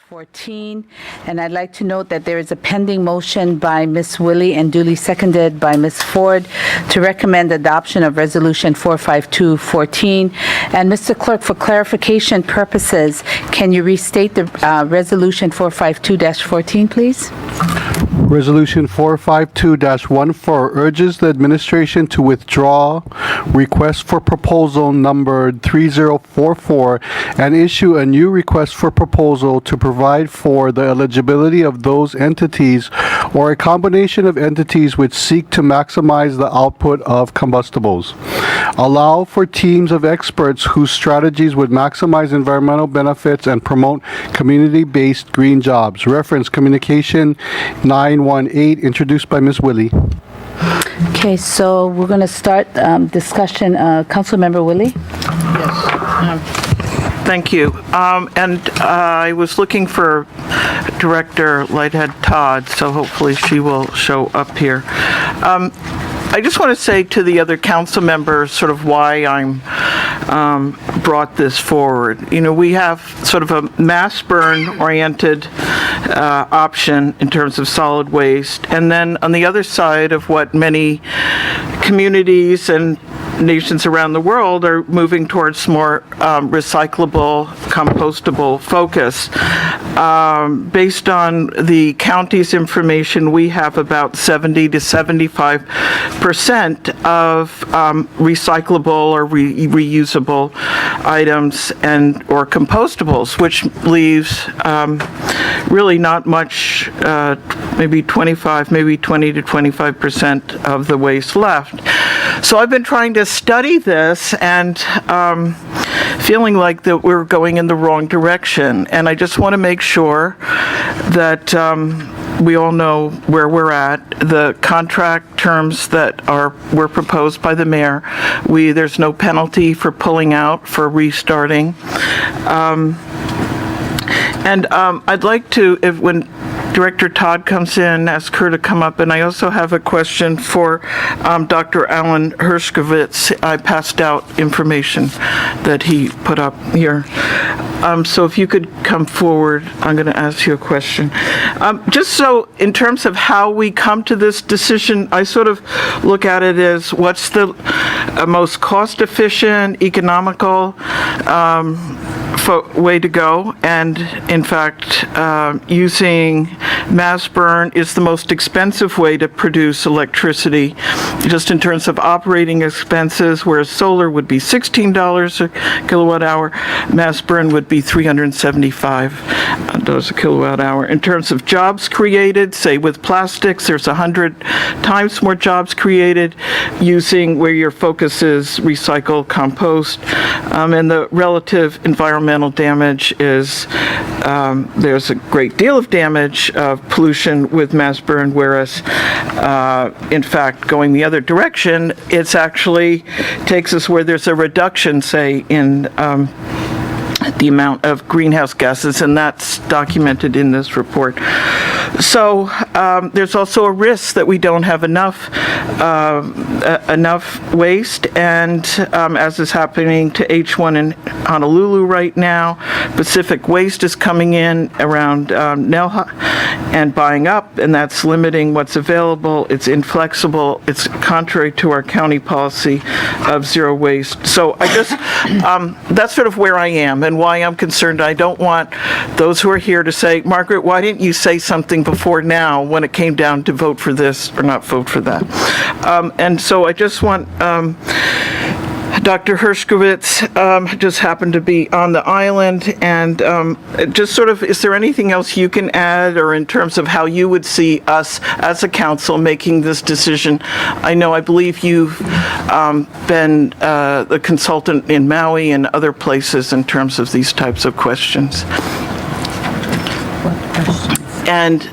14, and I'd like to note that there is a pending motion by Ms. Wille and duly seconded by Ms. Ford to recommend adoption of Resolution 45214. And Mr. Clerk, for clarification purposes, can you restate the Resolution 452-14, please? Resolution 452-14 urges the administration to withdraw request for proposal numbered 3044 and issue a new request for proposal to provide for the eligibility of those entities or a combination of entities which seek to maximize the output of combustibles. Allow for teams of experts whose strategies would maximize environmental benefits and promote community-based green jobs. Reference Communication 918, introduced by Ms. Wille. Okay, so we're going to start discussion. Councilmember Wille? Yes. Thank you. And I was looking for Director Lighthead Todd, so hopefully she will show up here. I just want to say to the other council members sort of why I'm brought this forward. You know, we have sort of a mass burn oriented option in terms of solid waste, and then on the other side of what many communities and nations around the world are moving towards more recyclable, compostable focus. Based on the county's information, we have about 70 to 75% of recyclable or reusable items and or compostables, which leaves really not much, maybe 20 to 25% of the waste left. So I've been trying to study this and feeling like that we're going in the wrong direction. And I just want to make sure that we all know where we're at. The contract terms that were proposed by the mayor, there's no penalty for pulling out, for restarting. I'd like to, when Director Todd comes in, ask her to come up, and I also have a question for Dr. Alan Hershkovitz. I passed out information that he put up here. So if you could come forward, I'm going to ask you a question. Just so in terms of how we come to this decision, I sort of look at it as what's the most cost-efficient, economical way to go, and in fact using mass burn is the most expensive way to produce electricity, just in terms of operating expenses, whereas solar would be $16 a kilowatt hour, mass burn would be $375 a kilowatt hour. In terms of jobs created, say with plastics, there's 100 times more jobs created using where your focus is recycle, compost, and the relative environmental damage is there's a great deal of damage of pollution with mass burn, whereas in fact going the other direction, it's actually takes us where there's a reduction, say, in the amount of greenhouse gases, and that's documented in this report. So there's also a risk that we don't have enough waste, and as is happening to H1 in Honolulu right now, Pacific Waste is coming in around Nelha and buying up, and that's limiting what's available. It's inflexible. It's contrary to our county policy of zero waste. So I just, that's sort of where I am and why I'm concerned. I don't want those who are here to say, Margaret, why didn't you say something before now when it came down to vote for this or not vote for that? And so I just want Dr. Hershkovitz just happened to be on the island, and just sort of, is there anything else you can add, or in terms of how you would see us as a council making this decision? I believe you've been the consultant in Maui and other places in terms of these types of questions. And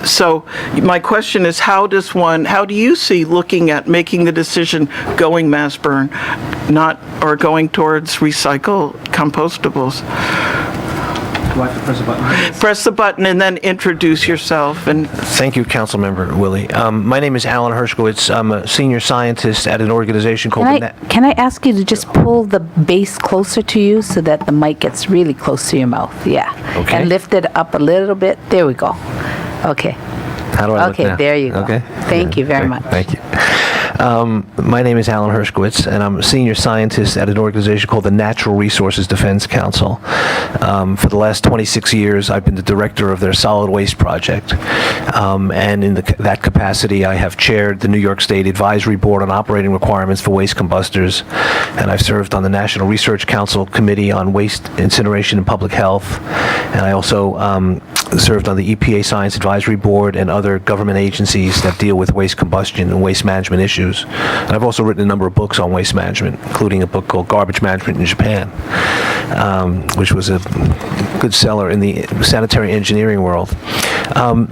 so my question is, how do you see looking at making the decision going mass burn, or going towards recycle compostables? Do I have to press a button? Press the button and then introduce yourself. And Thank you, Councilmember Wille. My name is Alan Hershkowitz. I'm a senior scientist at an organization called Can I ask you to just pull the base closer to you so that the mic gets really close to your mouth? Yeah. Okay. And lift it up a little bit. There we go. Okay. How do I look Okay, now? there you go. Okay. Thank you very much. Thank you. My name is Alan Hershkowitz, and I'm a senior scientist at an organization called the Natural Resources Defense Council. For the last 26 years, I've been the director of their solid waste project. And in that capacity, I have chaired the New York State Advisory Board on Operating Requirements for Waste Combustors, and I've served on the National Research Council Committee on Waste Incineration and Public Health, and I also served on the EPA Science Advisory Board and other government agencies that deal with waste combustion and waste management issues. And I've also written a number of books on waste management, including a book called Garbage Management in Japan, which was a good seller in the sanitary engineering world.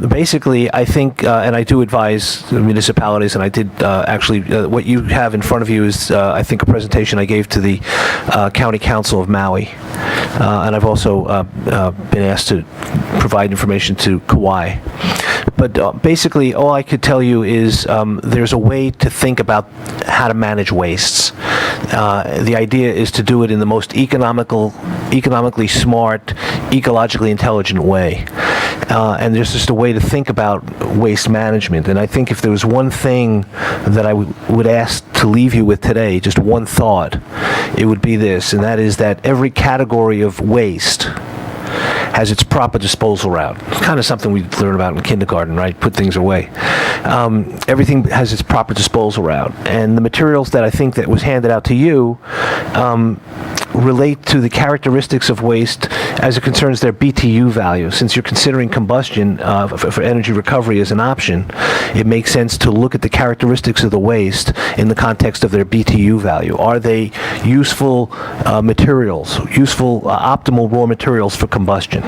Basically, I think, and I do advise municipalities, and I did actually, what you have in front of you is, I think, a presentation I gave to the County Council of Maui. And I've also been asked to provide information to Kauai. But basically, all I could tell you is there's a way to think about how to manage wastes. The idea is to do it in the most economically smart, ecologically intelligent way. And there's just a way to think about waste management. And I think if there was one thing that I would ask to leave you with today, just one thought, it would be this, and that is that every category of waste has its proper disposal route. It's kind of something we learn about in kindergarten, right? Put things away. Everything has its proper disposal route. And the materials that I think that was handed out to you relate to the characteristics of waste as it concerns their BTU value. Since you're considering combustion for energy recovery as an option, it makes sense to look at the characteristics of the waste in the context of their BTU value. Are they useful materials, useful optimal raw materials for combustion?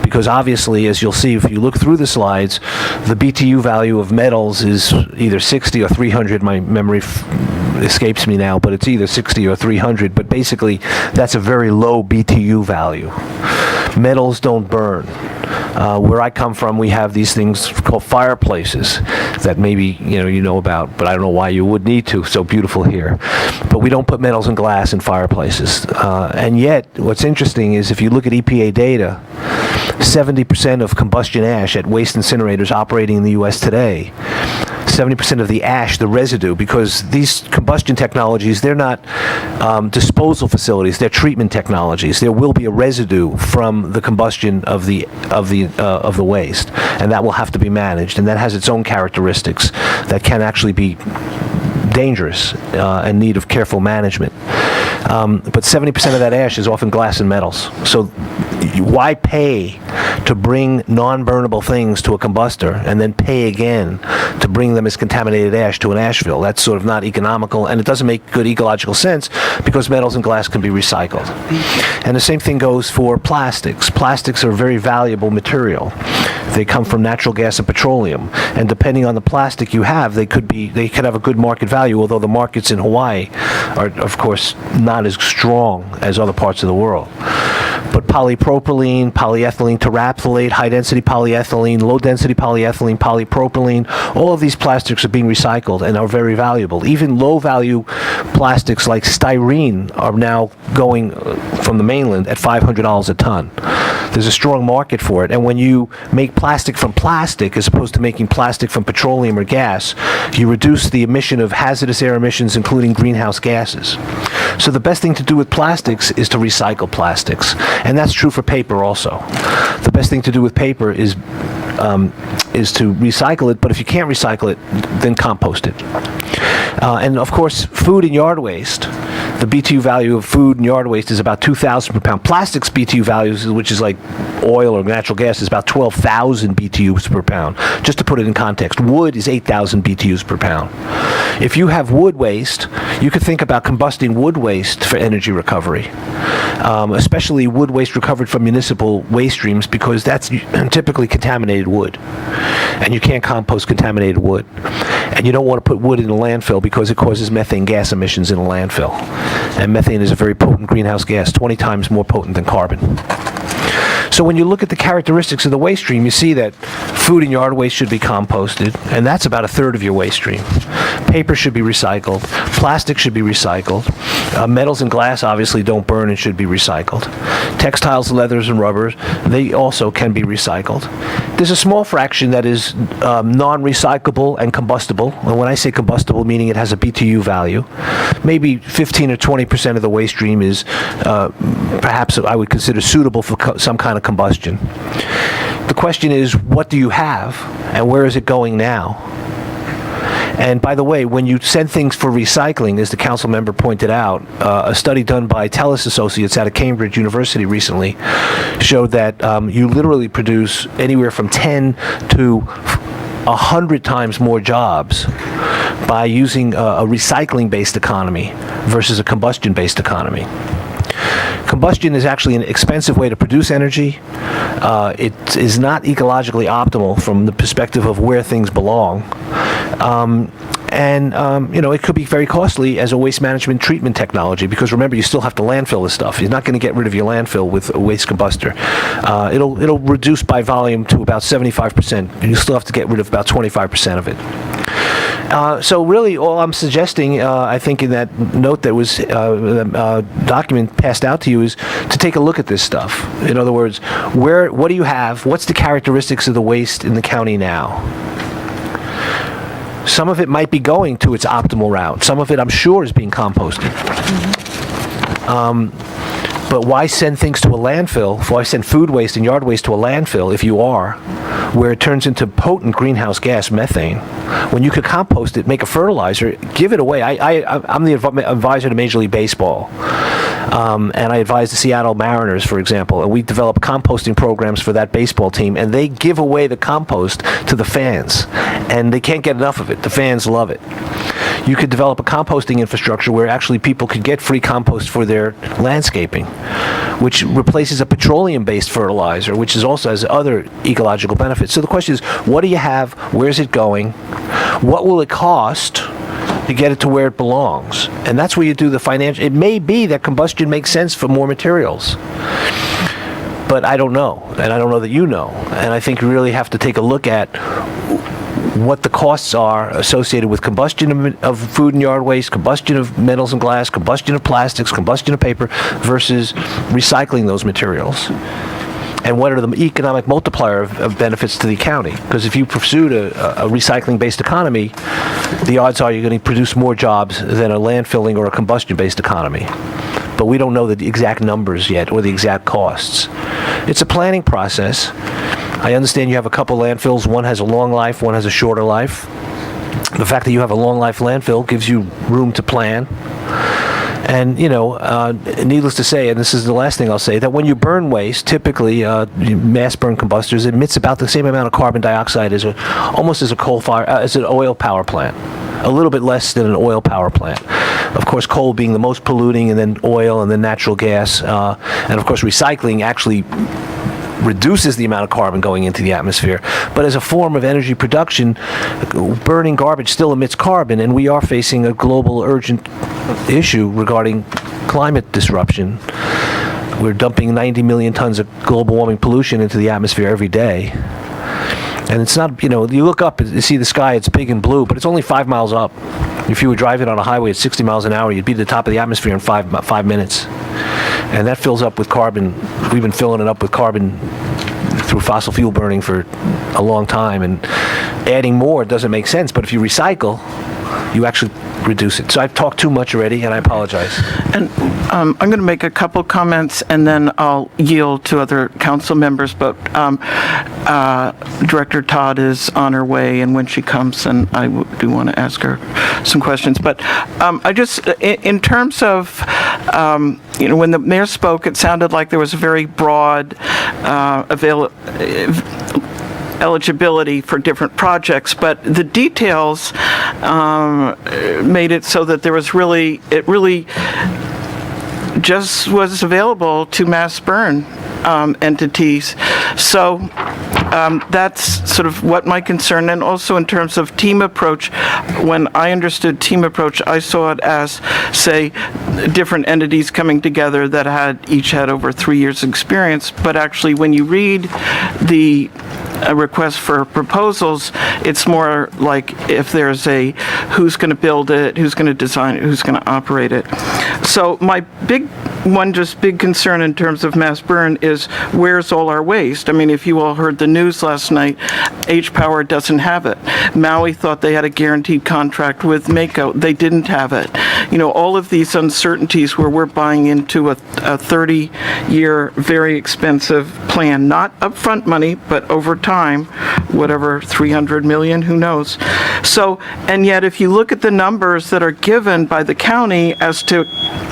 Because obviously, as you'll see if you look through the slides, the BTU value of metals is either 60 or 300. My memory escapes me now, but it's either 60 or 300. But basically, that's a very low BTU value. Metals don't burn. Where I come from, we have these things called fireplaces that maybe you know about, but I don't know why you would need to. So beautiful here, but we don't put metals and glass in fireplaces. And yet, what's interesting is if you look at EPA data, 70% of combustion ash at waste incinerators operating in the U.S. today, 70% of the ash, the residue, because these combustion technologies, they're not disposal facilities, they're treatment technologies. There will be a residue from the combustion of the waste, and that will have to be managed, and that has its own characteristics that can actually be dangerous and need of careful management. But 70% of that ash is often glass and metals. So why pay to bring non-burnable things to a combustor and then pay again to bring them as contaminated ash to an ashfill? That's sort of not economical, and it doesn't make good ecological sense because metals and glass can be recycled. And the same thing goes for plastics. Plastics are a very valuable material. They come from natural gas and petroleum, and depending on the plastic you have, they could have a good market value, although the markets in Hawaii are, of course, not as strong as other parts of the world. But polypropylene, polyethylene terephthalate, high-density polyethylene, low-density polyethylene, polypropylene, all of these plastics are being recycled and are very valuable. Even low-value plastics like styrene are now going from the mainland at $500 a ton. There's a strong market for it, and when you make plastic from plastic as opposed to making plastic from petroleum or gas, you reduce the emission of hazardous air emissions, including greenhouse gases. So the best thing to do with plastics is to recycle plastics, and that's true for paper also. The best thing to do with paper is to recycle it, but if you can't recycle it, then compost it. And of course, food and yard waste. The BTU value of food and yard waste is about 2,000 per pound. Plastics BTU values, which is like oil or natural gas, is about 12,000 BTUs per pound. Just to put it in context, wood is 8,000 BTUs per pound. If you have wood waste, you could think about combusting wood waste for energy recovery, especially wood waste recovered from municipal waste streams, because that's typically contaminated wood, and you can't compost contaminated wood. And you don't want to put wood in a landfill because it causes methane gas emissions in a landfill. And methane is a very potent greenhouse gas, 20 times more potent than carbon. So when you look at the characteristics of the waste stream, you see that food and yard waste should be composted, and that's about a third of your waste stream. Paper should be recycled. Plastic should be recycled. Metals and glass obviously don't burn and should be recycled. Textiles, leathers, and rubbers, they also can be recycled. There's a small fraction that is non-recyclable and combustible. And when I say combustible, meaning it has a BTU value, maybe 15 or 20% of the waste stream is perhaps I would consider suitable for some kind of combustion. The question is, what do you have, and where is it going now? And by the way, when you send things for recycling, as the council member pointed out, a study done by Telus Associates out of Cambridge University recently showed that you literally produce anywhere from 10 to 100 times more jobs by using a recycling-based economy versus a combustion-based economy. Combustion is actually an expensive way to produce energy. It is not ecologically optimal from the perspective of where things belong. It could be very costly as a waste management treatment technology because remember, you still have to landfill this stuff. You're not going to get rid of your landfill with a waste combustor. It'll reduce by volume to about 75%, and you still have to get rid of about 25% of it. So really, all I'm suggesting, I think in that note that was document passed out to you is to take a look at this stuff. In other words, what do you have? What's the characteristics of the waste in the county now? Some of it might be going to its optimal route. Some of it, I'm sure, is being composted. But why send things to a landfill? Why send food waste and yard waste to a landfill if you are, where it turns into potent greenhouse gas methane, when you could compost it, make a fertilizer, give it away? I'm the advisor to Major League Baseball. And I advise the Seattle Mariners, for example, and we develop composting programs for that baseball team, and they give away the compost to the fans, and they can't get enough of it. The fans love it. You could develop a composting infrastructure where actually people could get free compost for their landscaping, which replaces a petroleum-based fertilizer, which also has other ecological benefits. So the question is, what do you have? Where's it going? What will it cost to get it to where it belongs? And that's where you do the financial. It may be that combustion makes sense for more materials, but I don't know, and I don't know that you know. And I think you really have to take a look at what the costs are associated with combustion of food and yard waste, combustion of metals and glass, combustion of plastics, combustion of paper, versus recycling those materials. And what are the economic multiplier of benefits to the county? Because if you pursued a recycling-based economy, the odds are you're going to produce more jobs than a landfilling or a combustion-based economy. But we don't know the exact numbers yet or the exact costs. It's a planning process. I understand you have a couple landfills. One has a long life, one has a shorter life. The fact that you have a long life landfill gives you room to plan. And, needless to say, and this is the last thing I'll say, that when you burn waste, typically mass burn combustors emits about the same amount of carbon dioxide as almost as a coal fire, as an oil power plant. A little bit less than an oil power plant. Of course, coal being the most polluting, and then oil, and then natural gas. And of course, recycling actually reduces the amount of carbon going into the atmosphere. But as a form of energy production, burning garbage still emits carbon, and we are facing a global urgent issue regarding climate disruption. We're dumping 90 million tons of global warming pollution into the atmosphere every day. And it's not, you look up, you see the sky, it's big and blue, but it's only 5 miles up. If you were driving on a highway at 60 miles an hour, you'd be at the top of the atmosphere in 5 minutes. And that fills up with carbon. We've been filling it up with carbon through fossil fuel burning for a long time. And adding more doesn't make sense. But if you recycle, you actually reduce it. So I've talked too much already, and I apologize. And I'm going to make a couple comments, and then I'll yield to other council members. But Director Todd is on her way, and when she comes, and I do want to ask her some questions. But I just, in terms of, when the mayor spoke, it sounded like there was a very broad eligibility for different projects, but the details made it so that it really just was available to mass burn entities. So that's sort of what my concern, and also in terms of team approach, when I understood team approach, I saw it as, say, different entities coming together that each had over 3 years' experience, but actually when you read the request for proposals, it's more like if there's who's going to build it, who's going to design it, who's going to operate it. So my big concern in terms of mass burn is, where's all our waste? I mean, if you all heard the news last night, H-Power doesn't have it. Maui thought they had a guaranteed contract with Mako. They didn't have it. You know, all of these uncertainties where we're buying into a 30-year, very expensive plan, not upfront money, but over time, whatever, 300 million, who knows. So, and yet if you look at the numbers that are given by the county as to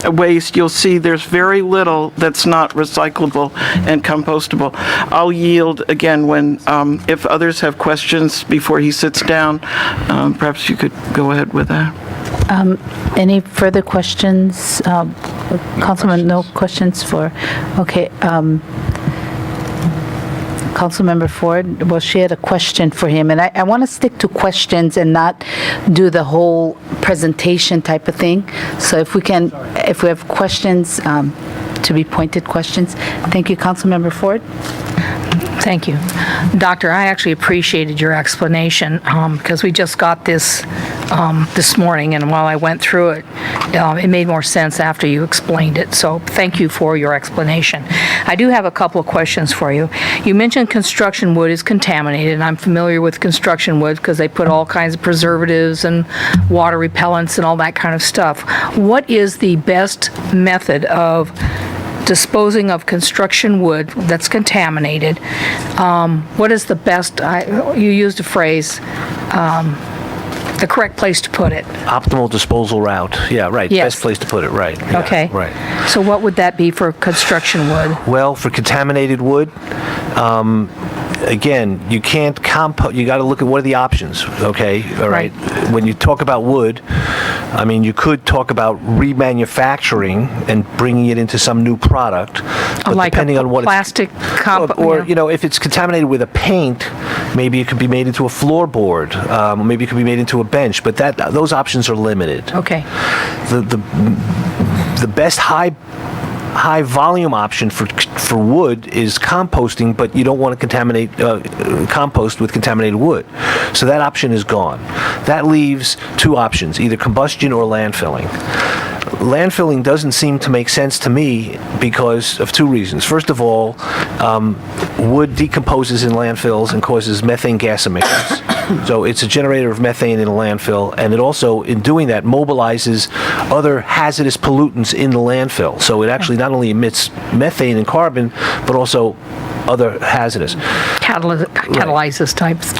waste, you'll see there's very little that's not recyclable and compostable. I'll yield again when, if others have questions before he sits down, perhaps you could go ahead with that. Any further questions? Councilman, no questions for, okay. Councilmember Ford, well, she had a question for him, and I want to stick to questions and not do the whole presentation type of thing. So if we have questions, to be pointed questions. Thank you, Councilmember Ford. Thank you. Doctor, I actually appreciated your explanation because we just got this this morning, and while I went through it, it made more sense after you explained it. So thank you for your explanation. I do have a couple of questions for you. You mentioned construction wood is contaminated, and I'm familiar with construction wood because they put all kinds of preservatives and water repellents and all that kind of stuff. What is the best method of disposing of construction wood that's contaminated? What is the best, you used a phrase, the correct place to put it? Optimal disposal route. Yeah, right. Yes. Best place to put it, right. Yeah, Okay. right. So what would that be for construction wood? Well, for contaminated wood, again, you can't compost. You got to look at what are the options, okay? All right. When you talk about wood, I mean, you could talk about remanufacturing and bringing it into some new product, but Like depending a on what plastic or you know, if it's contaminated with a paint, maybe it could be made into a floorboard, maybe it could be made into a bench, but those options are limited. Okay. The best high volume option for wood is composting, but you don't want to contaminate compost with contaminated wood. So that option is gone. That leaves two options, either combustion or landfilling. Landfilling doesn't seem to make sense to me because of two reasons. First of all, wood decomposes in landfills and causes methane gas emissions. So it's a generator of methane in a landfill, and it also, in doing that, mobilizes other hazardous pollutants in the landfill. So it actually not only emits methane and carbon, but also other hazardous. Catalyzes types.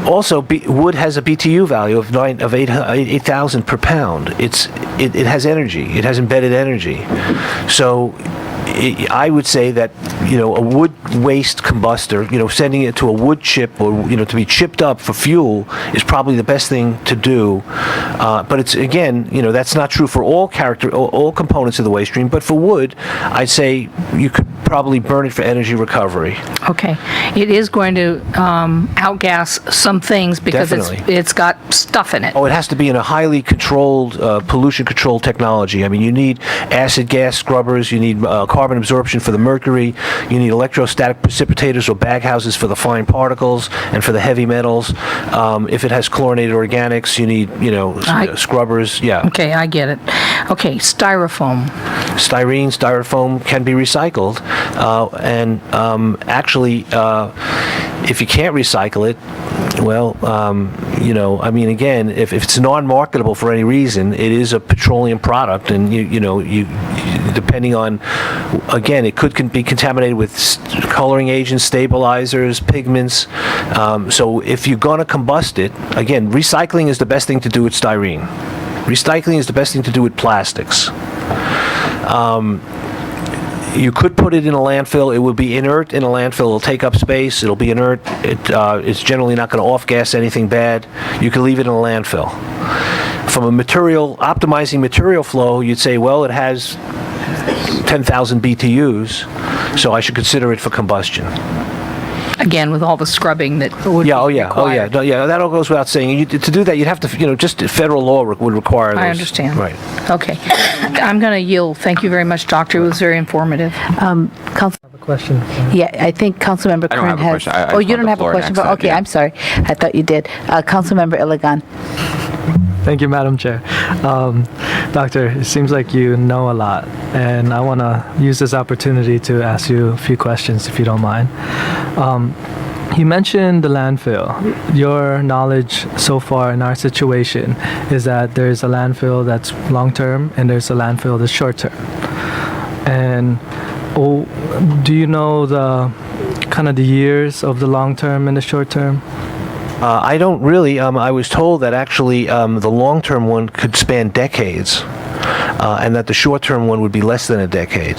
Also, wood has a BTU value of 8,000 per pound. It has energy. It has embedded energy. So I would say that, you know, a wood waste combustor, you know, sending it to a wood chip or, you know, to be chipped up for fuel is probably the best thing to do. But it's, again, you know, that's not true for all components of the waste stream. But for wood, I'd say you could probably burn it for energy recovery. Okay. It is going to outgas some things because it's got stuff in it. Oh, it has to be in a highly controlled, pollution-controlled technology. I mean, you need acid gas scrubbers, you need carbon absorption for the mercury, you need electrostatic precipitators or bag houses for the fine particles and for the heavy metals. If it has chlorinated organics, you need, you know, scrubbers. Yeah. Okay, I get it. Okay, styrofoam. Styrofoam can be recycled, and actually, if you can't recycle it, well, you know, I mean, again, if it's non-marketable for any reason, it is a petroleum product, and you know, depending on, again, it could be contaminated with coloring agents, stabilizers, pigments. So if you're going to combust it, again, recycling is the best thing to do with styrene. Recycling is the best thing to do with plastics. You could put it in a landfill. It will be inert in a landfill. It'll take up space. It'll be inert. It's generally not going to off-gas anything bad. You can leave it in a landfill. From a optimizing material flow, you'd say, well, it has 10,000 BTUs, so I should consider it for combustion. again, with all the scrubbing that would Yeah, be required. No, yeah, that all goes without saying. To do that, you'd have to, just federal law would require those. I understand. Right. Okay. I'm going to yield. Thank you very much, Doctor. It was very informative. Council, Question. yeah, I think Councilmember I don't Kern have a has. question. I Oh, just you want don't the have a floor question? next But time, okay, yeah. I'm sorry. I thought you did. Councilmember Iligan. Thank you, Madam Chair. Doctor, it seems like you know a lot, and I want to use this opportunity to ask you a few questions, if you don't mind. You mentioned the landfill. Your knowledge so far in our situation is that there's a landfill that's long-term and there's a landfill that's short-term. And do you know the kind of the years of the long-term and the short-term? I don't really. I was told that actually the long-term one could span decades, and that the short-term one would be less than a decade.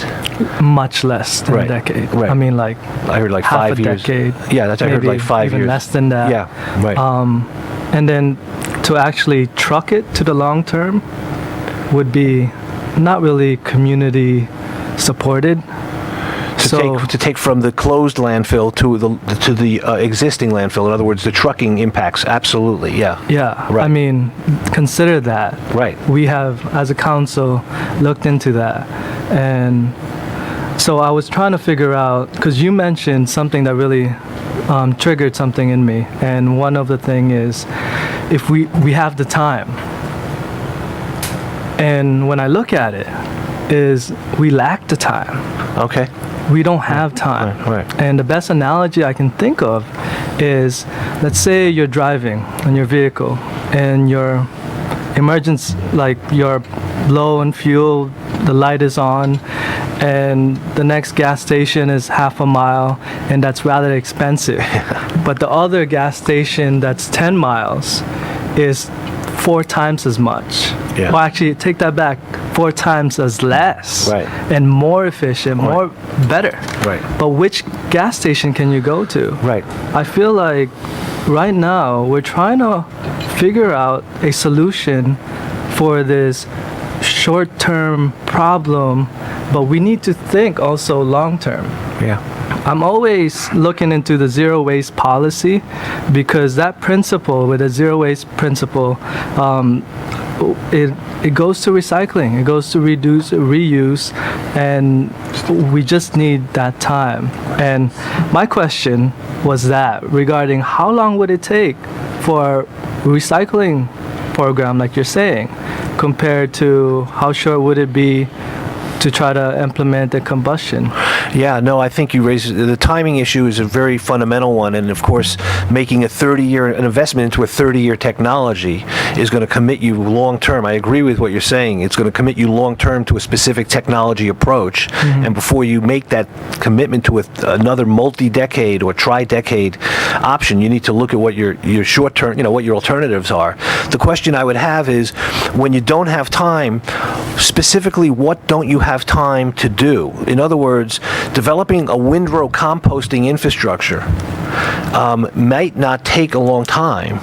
Much less than Right, a decade. right. I mean, like I heard like half 5 a years. decade. Yeah, I heard like 5 even years. less than that. Yeah, right. And then to actually truck it to the long term would be not really community supported. to take from the closed landfill to the existing landfill. In other words, the trucking impacts. Absolutely, yeah. Yeah, Right. I mean, consider that. Right. We have, as a council, looked into that. And so I was trying to figure out, because you mentioned something that really triggered something in me. And one of the thing is, if we have the time. And when I look at it, is we lack the time. Okay. We don't have time. Right. And the best analogy I can think of is, let's say you're driving in your vehicle and your emergency, like you're low on fuel, the light is on, and the next gas station is half a mile, and that's rather expensive. But the other gas station that's 10 miles is 4 times as much. Yeah. Well, actually, take that back. 4 times as less. Right. And more efficient, more better. Right. But which gas station can you go to? Right. I feel like right now we're trying to figure out a solution for this short-term problem, but we need to think also long-term. Yeah. I'm always looking into the zero waste policy, because that principle, with a zero waste principle, it goes to recycling, it goes to reuse, and we just need that time. And my question was that regarding how long would it take for recycling program, like you're saying, compared to how short would it be to try to implement the combustion? Yeah, no, I think you raised the timing issue is a very fundamental one, and of course, making an investment into a 30-year technology is going to commit you long term. I agree with what you're saying. It's going to commit you long term to a specific technology approach, and before you make that commitment to another multi-decade or tri-decade option, you need to look at what your short term, what your alternatives are. The question I would have is, when you don't have time, specifically, what don't you have time to do? In other words, developing a windrow composting infrastructure might not take a long time,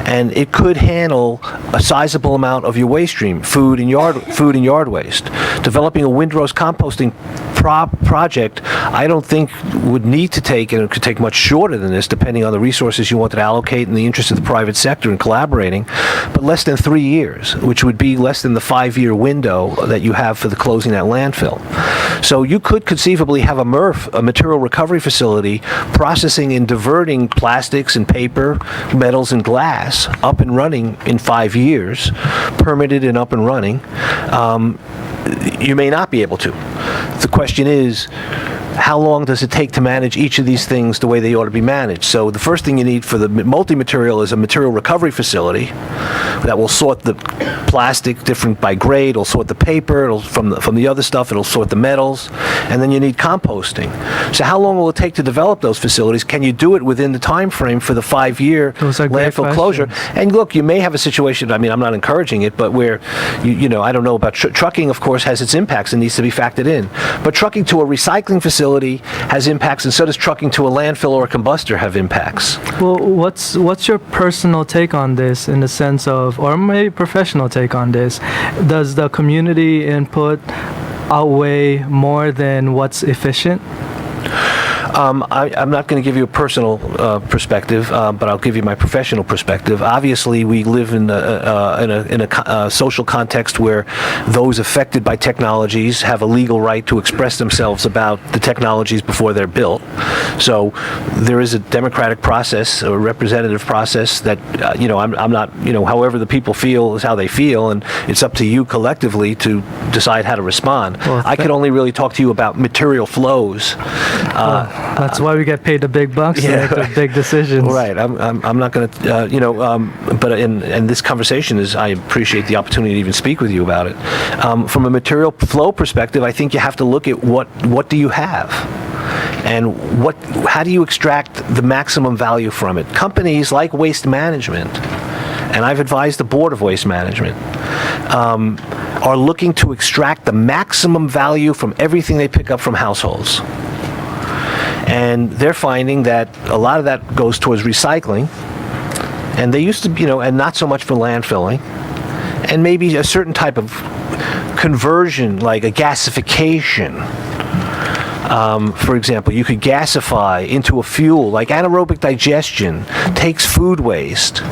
and it could handle a sizable amount of your waste stream, food and yard waste. Developing a windrows composting project, I don't think would need to take, and it could take much shorter than this, depending on the resources you wanted to allocate and the interest of the private sector in collaborating, but less than 3 years, which would be less than the 5-year window that you have for the closing that landfill. So you could conceivably have a MRF, a material recovery facility, processing and diverting plastics and paper, metals and glass, up and running in 5 years, permitted and up and running. You may not be able to. The question is, how long does it take to manage each of these things the way they ought to be managed? So the first thing you need for the multi-material is a material recovery facility that will sort the plastic different by grade, it'll sort the paper, from the other stuff, it'll sort the metals, and then you need composting. So how long will it take to develop those facilities? Can you do it within the time frame for the 5-year Those are great landfill closure? questions. And look, you may have a situation, I mean, I'm not encouraging it, but where, I don't know about trucking, of course, has its impacts and needs to be factored in. But trucking to a recycling facility has impacts, and so does trucking to a landfill or a combustor have impacts. Well, what's your personal take on this, in the sense of, or maybe professional take on this? Does the community input outweigh more than what's efficient? I'm not going to give you a personal perspective, but I'll give you my professional perspective. Obviously, we live in a social context where those affected by technologies have a legal right to express themselves about the technologies before they're built. So there is a democratic process, a representative process that, I'm not, however the people feel is how they feel, and it's up to you collectively to decide how to respond. Well, I can only really talk to you about material flows. That's why we get paid the big bucks to make the big decisions. Right. I'm not going to, but in this conversation I appreciate the opportunity to even speak with you about it. From a material flow perspective, I think you have to look at what do you have? And how do you extract the maximum value from it? Companies like Waste Management, and I've advised the Board of Waste Management, are looking to extract the maximum value from everything they pick up from households. And they're finding that a lot of that goes towards recycling, and they used to, and not so much for landfilling, and maybe a certain type of conversion, like a gasification. For example, you could gasify into a fuel, like anaerobic digestion takes food waste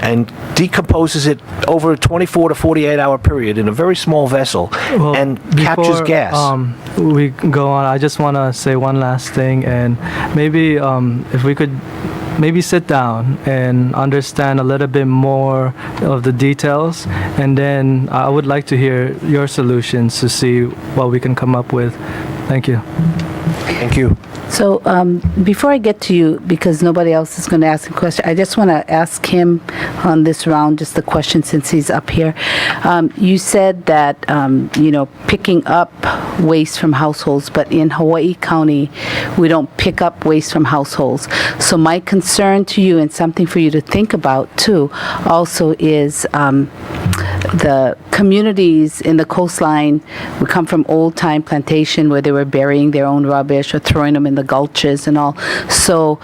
and decomposes it over a 24 to 48 hour period in a very small vessel and captures gas. We go on, I just want to say one last thing, and maybe if we could maybe sit down and understand a little bit more of the details, and then I would like to hear your solutions to see what we can come up with. Thank you. Thank you. So before I get to you, because nobody else is going to ask a question, I just want to ask him on this round just the question since he's up here. You said that, picking up waste from households, but in Hawaii County, we don't pick up waste from households. So my concern to you, and something for you to think about too, also is the communities in the coastline. We come from old-time plantation where they were burying their own rubbish or throwing them in the gulches and all. So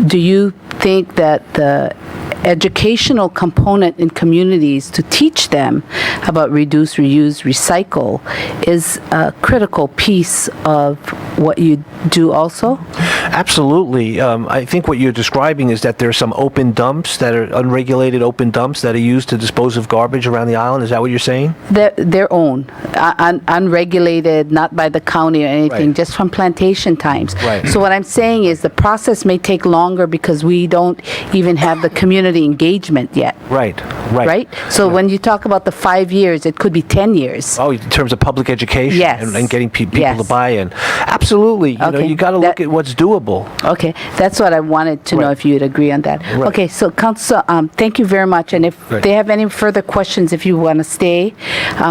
do you think that the educational component in communities to teach them about reduce, reuse, recycle is a critical piece of what you do also? Absolutely. I think what you're describing is that there are some open dumps that are unregulated open dumps that are used to dispose of garbage around the island. Is that what you're saying? Their own, unregulated, not by the county or anything, Right. just from plantation times. Right. So what I'm saying is the process may take longer because we don't even have the community engagement yet. Right. So when you talk about the 5 years, it could be 10 years. Oh, in terms of public education Yes. and getting people Yes. to buy in. Absolutely. Okay. You got to look at what's doable. Okay, that's what I wanted to know, Right. if you would agree on that. Right. Okay, so Council, thank you very much, and if Right. they have any further questions, if you want to stay,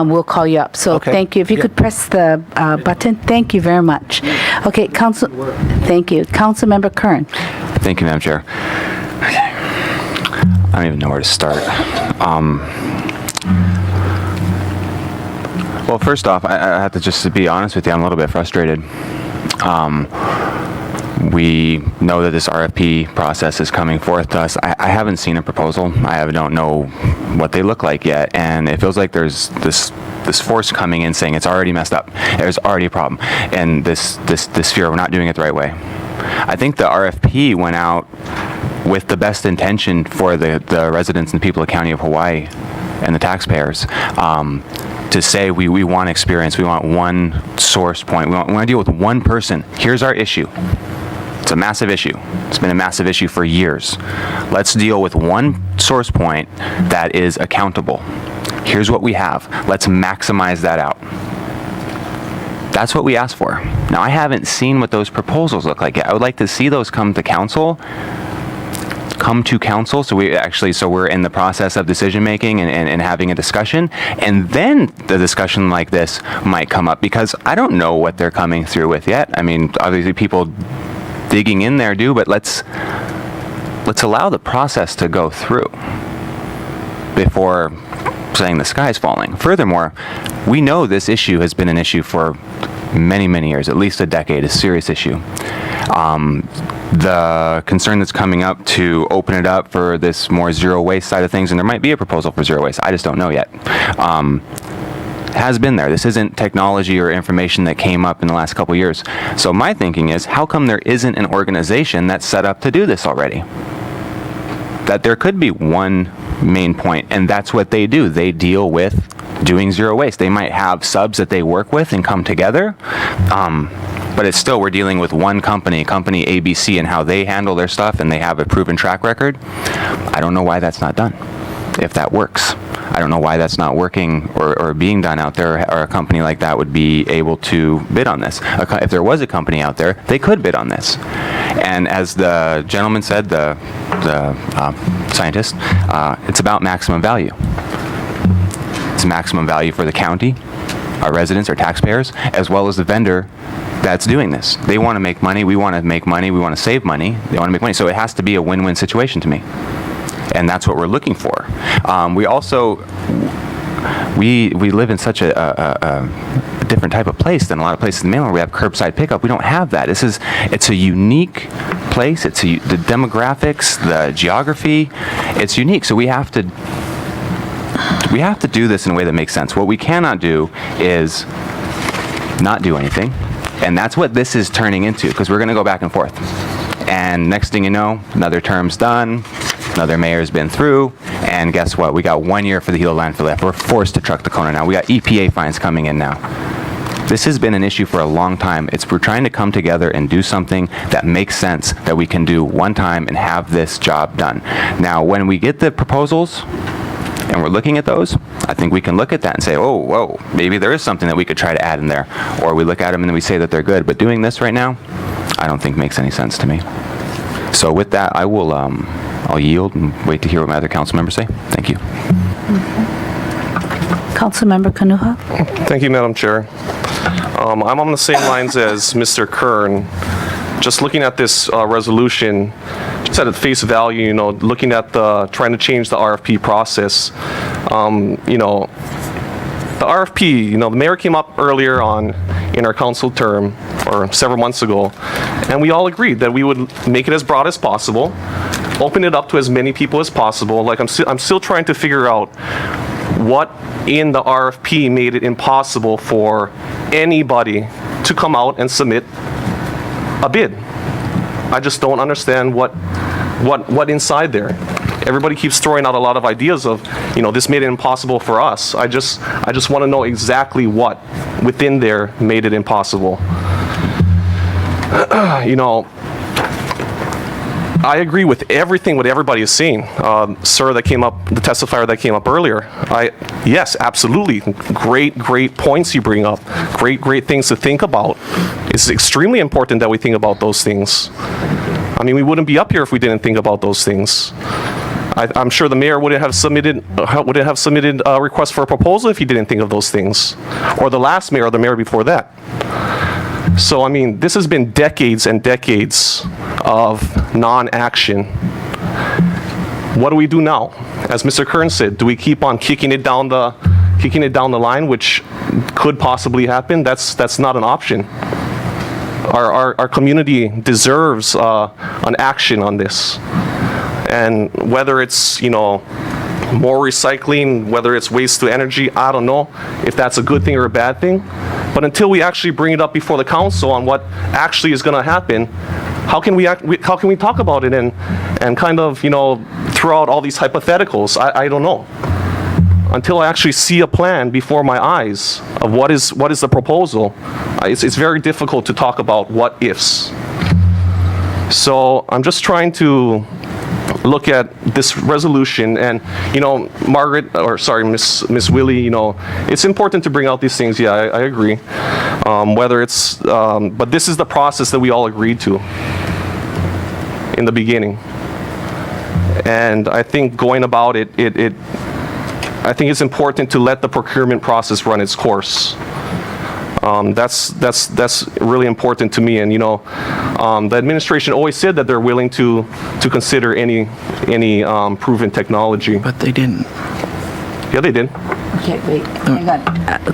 we'll call you up. So Okay. thank you. If you Yeah. could press the button, thank you very much. Okay, thank you. Councilmember Kern. Thank you, Madam Chair. I don't even know where to start. Well, first off, I have to just be honest with you, I'm a little bit frustrated. We know that this RFP process is coming forth to us. I haven't seen a proposal. I don't know what they look like yet, and it feels like there's this force coming in saying it's already messed up. There's already a problem, and this fear we're not doing it the right way. I think the RFP went out with the best intention for the residents and the people of the County of Hawaii and the taxpayers, to say we want experience, we want one source point, we want to deal with one person. Here's our issue. It's a massive issue. It's been a massive issue for years. Let's deal with one source point that is accountable. Here's what we have. Let's maximize that out. That's what we asked for. Now, I haven't seen what those proposals look like yet. I would like to see those come to council. So we're in the process of decision making and having a discussion, and then the discussion like this might come up, because I don't know what they're coming through with yet. I mean, obviously people digging in there do, but let's allow the process to go through before saying the sky's falling. Furthermore, we know this issue has been an issue for many, many years, at least a decade, a serious issue. The concern that's coming up to open it up for this more zero waste side of things, and there might be a proposal for zero waste, I just don't know yet. has been there. This isn't technology or information that came up in the last couple of years. So my thinking is, how come there isn't an organization that's set up to do this already? That there could be one main point, and that's what they do. They deal with doing zero waste. They might have subs that they work with and come together, but it's still, we're dealing with one company ABC, and how they handle their stuff, and they have a proven track record. I don't know why that's not done, if that works. I don't know why that's not working or being done out there, or a company like that would be able to bid on this. If there was a company out there, they could bid on this. And as the gentleman said, the scientist, it's about maximum value. It's maximum value for the county, our residents, our taxpayers, as well as the vendor that's doing this. They want to make money, we want to make money, we want to save money, they want to make money. So it has to be a win-win situation to me. And that's what we're looking for. We also, we live in such a different type of place than a lot of places in the mainland where we have curbside pickup. We don't have that. It's a unique place. It's the demographics, the geography. It's unique. So we have to do this in a way that makes sense. What we cannot do is not do anything. And that's what this is turning into, because we're going to go back and forth. And next thing you know, another term's done, another mayor's been through, and guess what? We got 1 year for the Gila landfill left. We're forced to truck the Kona now. We got EPA fines coming in now. This has been an issue for a long time. We're trying to come together and do something that makes sense, that we can do one time and have this job done. Now, when we get the proposals, and we're looking at those, I think we can look at that and say, oh, whoa, maybe there is something that we could try to add in there. Or we look at them and we say that they're good. But doing this right now, I don't think makes any sense to me. So with that, I will, I'll yield and wait to hear what my other council members say. Thank you. Councilmember Kanalua. Thank you, Madam Chair. I'm on the same lines as Mr. Kern. Just looking at this resolution, just at face value, looking at trying to change the RFP process, the RFP, the mayor came up earlier on in our council term, or several months ago, and we all agreed that we would make it as broad as possible, open it up to as many people as possible. Like, I'm still trying to figure out what in the RFP made it impossible for anybody to come out and submit a bid. I just don't understand what inside there. Everybody keeps throwing out a lot of ideas of, this made it impossible for us. I just want to know exactly what within there made it impossible. I agree with everything what everybody is saying. Sir, the testifier that came up earlier. Yes, absolutely. Great points you bring up. Great things to think about. It's extremely important that we think about those things. I mean, we wouldn't be up here if we didn't think about those things. I'm sure the mayor wouldn't have submitted a request for a proposal if he didn't think of those things, or the last mayor or the mayor before that. So, I mean, this has been decades and decades of non-action. What do we do now? As Mr. Kern said, do we keep on kicking it down the line, which could possibly happen? That's not an option. Our community deserves an action on this. And whether it's, more recycling, whether it's waste to energy, I don't know if that's a good thing or a bad thing. But until we actually bring it up before the council on what actually is going to happen, how can we talk about it and kind of, throw out all these hypotheticals? I don't know. Until I actually see a plan before my eyes of what is the proposal, it's very difficult to talk about what ifs. So I'm just trying to look at this resolution, and Ms. Wille, it's important to bring out these things. Yeah, I agree. But this is the process that we all agreed to in the beginning, and I think going about it, I think it's important to let the procurement process run its course. That's really important to me, and the administration always said that they're willing to consider any proven technology. But they didn't. Yeah, they did. Okay, wait, hang on.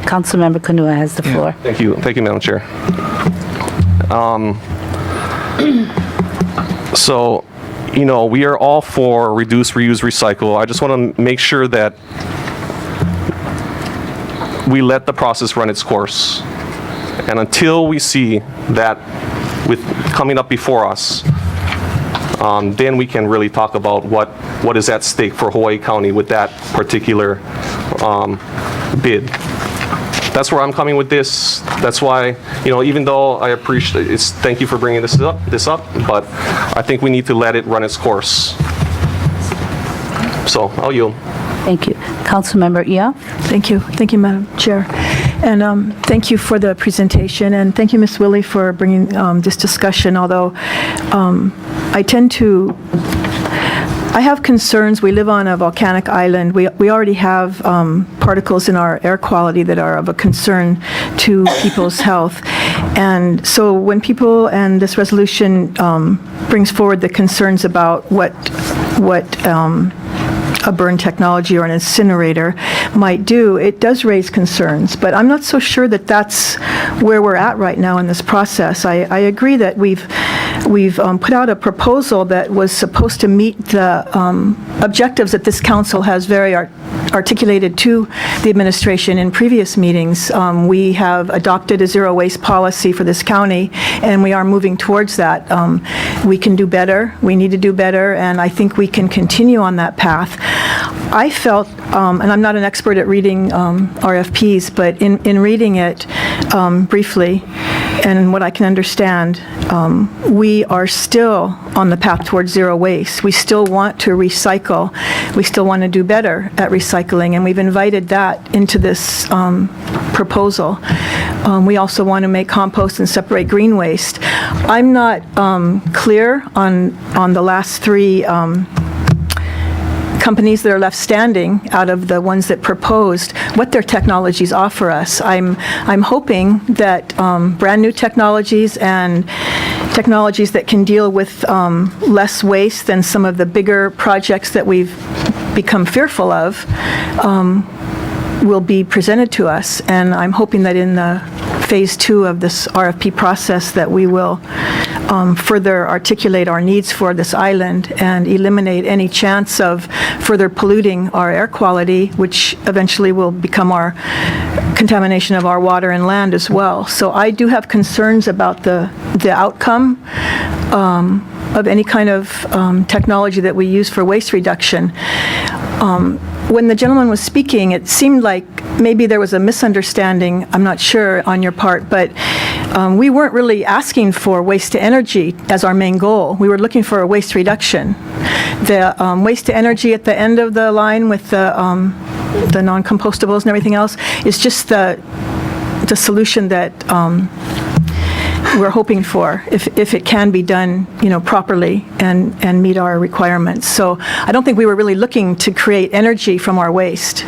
Councilmember Kanalua has the floor. Thank you, Madam Chair. So, we are all for reduce, reuse, recycle. I just want to make sure that we let the process run its course. And until we see that with coming up before us, then we can really talk about what is at stake for Hawaii County with that particular bid. That's where I'm coming with this. That's why, even though I appreciate thank you for bringing this up, but I think we need to let it run its course. So I'll yield. Thank you. Councilmember Ia? Thank you. Thank you, Madam Chair. And thank you for the presentation, and thank you, Ms. Wille, for bringing this discussion, although I have concerns. We live on a volcanic island. We already have particles in our air quality that are of a concern to people's health. And so when people, and this resolution brings forward the concerns about what a burn technology or an incinerator might do, it does raise concerns. But I'm not so sure that that's where we're at right now in this process. I agree that we've put out a proposal that was supposed to meet the objectives that this council has very articulated to the administration in previous meetings. We have adopted a zero waste policy for this county, and we are moving towards that. We can do better. We need to do better, and I think we can continue on that path. I felt, and I'm not an expert at reading RFPs, but in reading it briefly, and what I can understand, we are still on the path towards zero waste. We still want to recycle. We still want to do better at recycling, and we've invited that into this proposal. We also want to make compost and separate green waste. I'm not clear on the last three companies that are left standing out of the ones that proposed, what their technologies offer us. I'm hoping that brand new technologies and technologies that can deal with less waste than some of the bigger projects that we've become fearful of will be presented to us. And I'm hoping that in the phase 2 of this RFP process that we will further articulate our needs for this island and eliminate any chance of further polluting our air quality, which eventually will become our contamination of our water and land as well. So I do have concerns about the outcome of any kind of technology that we use for waste reduction. When the gentleman was speaking, it seemed like maybe there was a misunderstanding, I'm not sure, on your part, but we weren't really asking for waste to energy as our main goal. We were looking for a waste reduction. The waste to energy at the end of the line with the non-compostables and everything else is just the solution that we're hoping for, if it can be done, properly and meet our requirements. So I don't think we were really looking to create energy from our waste.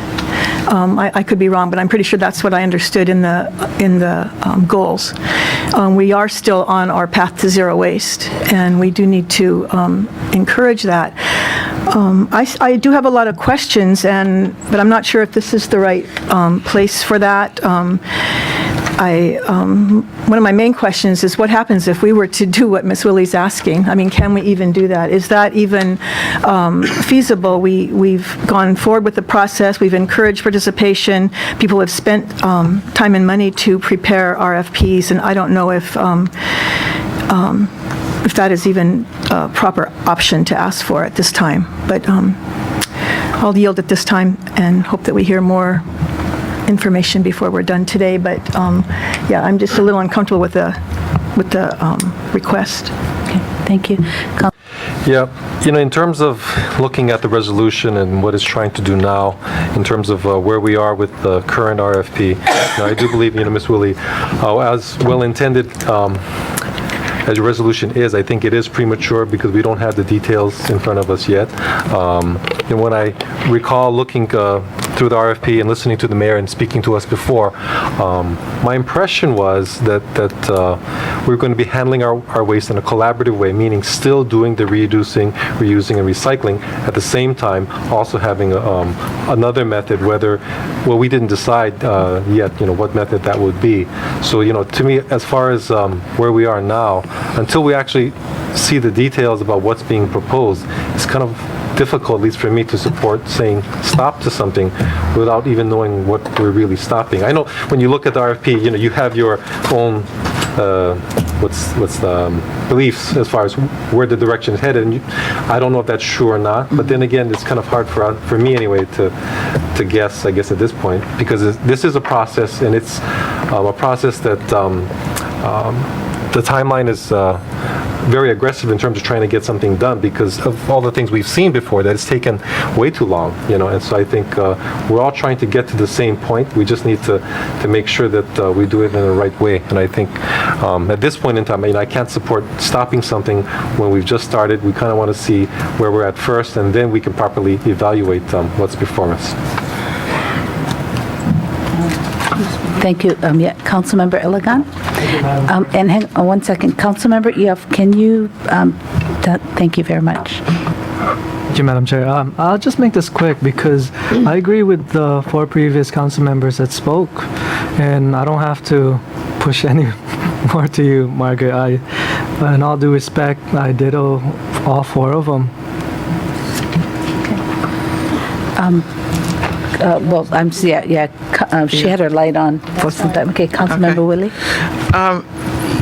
I could be wrong, but I'm pretty sure that's what I understood in the goals. We are still on our path to zero waste, and we do need to encourage that. I do have a lot of questions, but I'm not sure if this is the right place for that. One of my main questions is what happens if we were to do what Ms. Wille's asking? I mean, can we even do that? Is that even feasible? We've gone forward with the process. We've encouraged participation. People have spent time and money to prepare RFPs, and I don't know if that is even a proper option to ask for at this time. But I'll yield at this time and hope that we hear more information before we're done today. But yeah, I'm just a little uncomfortable with the request. Okay, thank you. Yeah, in terms of looking at the resolution and what it's trying to do now, in terms of where we are with the current RFP, I do believe, Ms. Wille, as well intended as your resolution is, I think it is premature because we don't have the details in front of us yet. And when I recall looking through the RFP and listening to the mayor and speaking to us before, my impression was that we're going to be handling our waste in a collaborative way, meaning still doing the reducing, reusing, and recycling at the same time, also having another method, we didn't decide yet, what method that would be. So, to me, as far as where we are now, until we actually see the details about what's being proposed, it's kind of difficult, at least for me, to support saying stop to something without even knowing what we're really stopping. I know when you look at the RFP, you have your own what's the beliefs as far as where the direction is headed, and I don't know if that's true or not. But then again, it's kind of hard for me anyway to guess, I guess, at this point, because this is a process, and it's a process that the timeline is very aggressive in terms of trying to get something done because of all the things we've seen before, that it's taken way too long, and so I think we're all trying to get to the same point. We just need to make sure that we do it in the right way, and I think at this point in time, I can't support stopping something when we've just started. We kind of want to see where we're at first, and then we can properly evaluate what's before us. Thank you. Yeah, Councilmember Iligan? And hang on one second. Councilmember Eoff, can you, thank you very much. Thank you, Madam Chair. I'll just make this quick because I agree with the 4 previous council members that spoke, and I don't have to push any more to you, Margaret. In all due respect, I did all 4 of them. Well, she had her light on for some time. Okay, Councilmember Wille?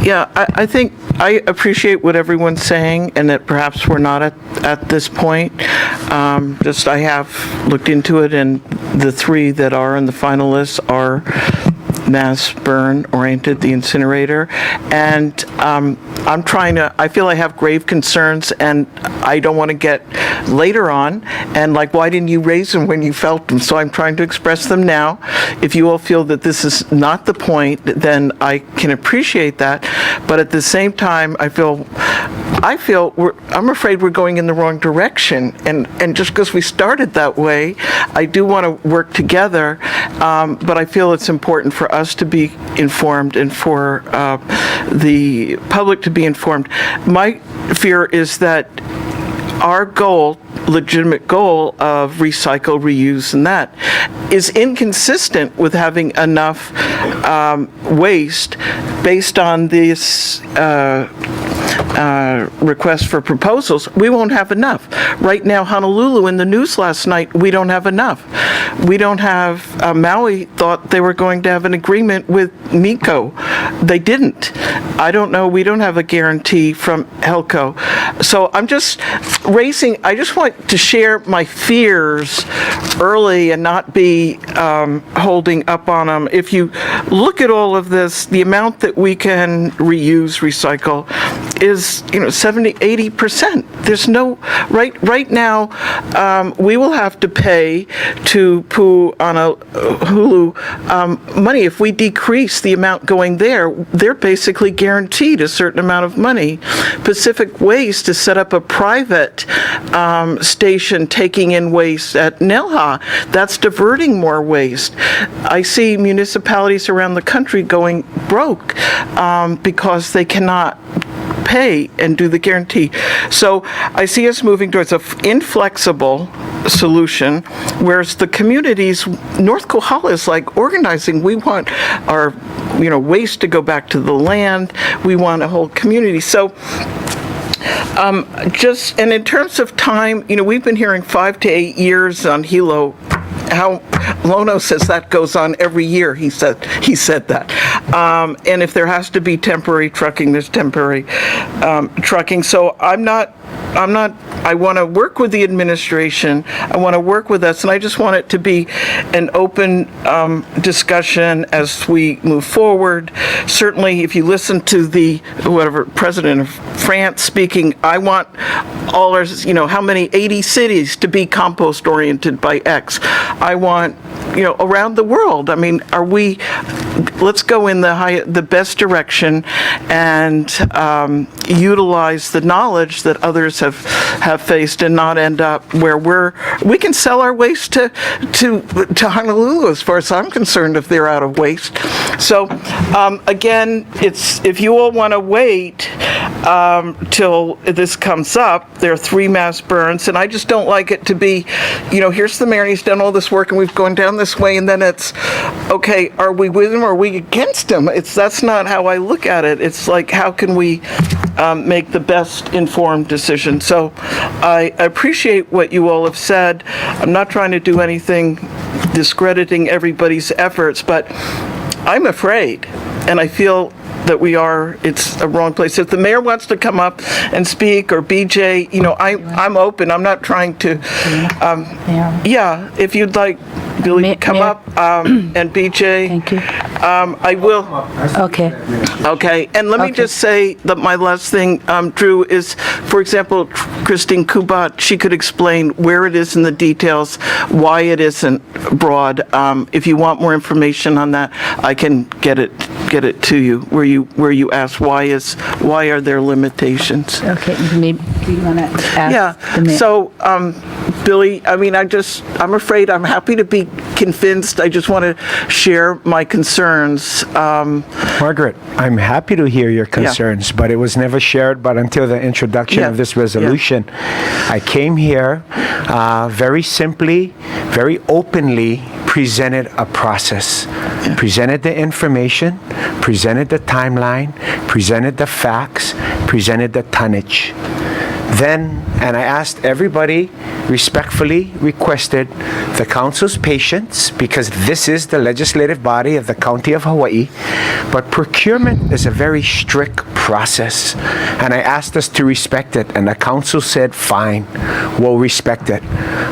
Yeah, I think I appreciate what everyone's saying, and that perhaps we're not at this point. I have looked into it, and the 3 that are in the finalists are mass burn oriented, the incinerator, and I feel I have grave concerns, and I don't want to get later on and why didn't you raise them when you felt them? So I'm trying to express them now. If you all feel that this is not the point, then I can appreciate that, but at the same time, I'm afraid we're going in the wrong direction, and just because we started that way, I do want to work together, but I feel it's important for us to be informed and for the public to be informed. My fear is that our legitimate goal of recycle, reuse, and that is inconsistent with having enough waste based on this request for proposals. We won't have enough. Right now, Honolulu, in the news last night, we don't have enough. We don't have, Maui thought they were going to have an agreement with MECO. They didn't. I don't know, we don't have a guarantee from HELCO. So I just want to share my fears early and not be holding up on them. If you look at all of this, the amount that we can reuse, recycle is 70, 80%. There's no, right now, we will have to pay to Hulu money. If we decrease the amount going there, they're basically guaranteed a certain amount of money. Pacific Waste to set up a private station taking in waste at Nelha. That's diverting more waste. I see municipalities around the country going broke because they cannot pay and do the guarantee. So I see us moving towards an inflexible solution, whereas the communities, North Kohala is organizing. We want our waste to go back to the land. We want a whole community. So and in terms of time, we've been hearing 5 to 8 years on Hilo. How Lono says that goes on every year. He said that. And if there has to be temporary trucking, there's temporary trucking. So I want to work with the administration. I want to work with us, and I just want it to be an open discussion as we move forward. Certainly, if you listen to the president of France speaking, I want all our, how many 80 cities to be compost oriented by X. I want, around the world. I mean, let's go in the best direction and utilize the knowledge that others have faced and not end up where we can sell our waste to Honolulu, as far as I'm concerned, if they're out of waste. So again, if you all want to wait till this comes up, there are 3 mass burns, and I just don't like it to be, here's the mayor, and he's done all this work, and we've gone down this way, and then it's, okay, are we with him or are we against him? That's not how I look at it. It's like, how can we make the best informed decision? So I appreciate what you all have said. I'm not trying to do anything discrediting everybody's efforts, but I'm afraid, and I feel that it's a wrong place. If the mayor wants to come up and speak, or BJ, I'm open. I'm not trying to, if you'd like, Billy, come Mayor. up, and BJ. Thank you. I will. Okay. Okay, and let me Okay. just say that my last thing, Drew, is, for example, Christine Kubat, she could explain where it is in the details, why it isn't broad. If you want more information on that, I can get it to you, where you ask why are there limitations? Okay, maybe, do you want to ask Yeah, the mayor? so, Billy, I mean, I'm afraid, I'm happy to be convinced. I just want to share my concerns. Margaret, I'm happy to hear your concerns, but it was never shared but until the introduction of this resolution. I came here very simply, very openly presented a process, presented the information, presented the timeline, presented the facts, presented the tonnage. Then, and I asked everybody, respectfully requested the council's patience, because this is the legislative body of the County of Hawaii, but procurement is a very strict process, and I asked us to respect it, and the council said, fine, we'll respect it.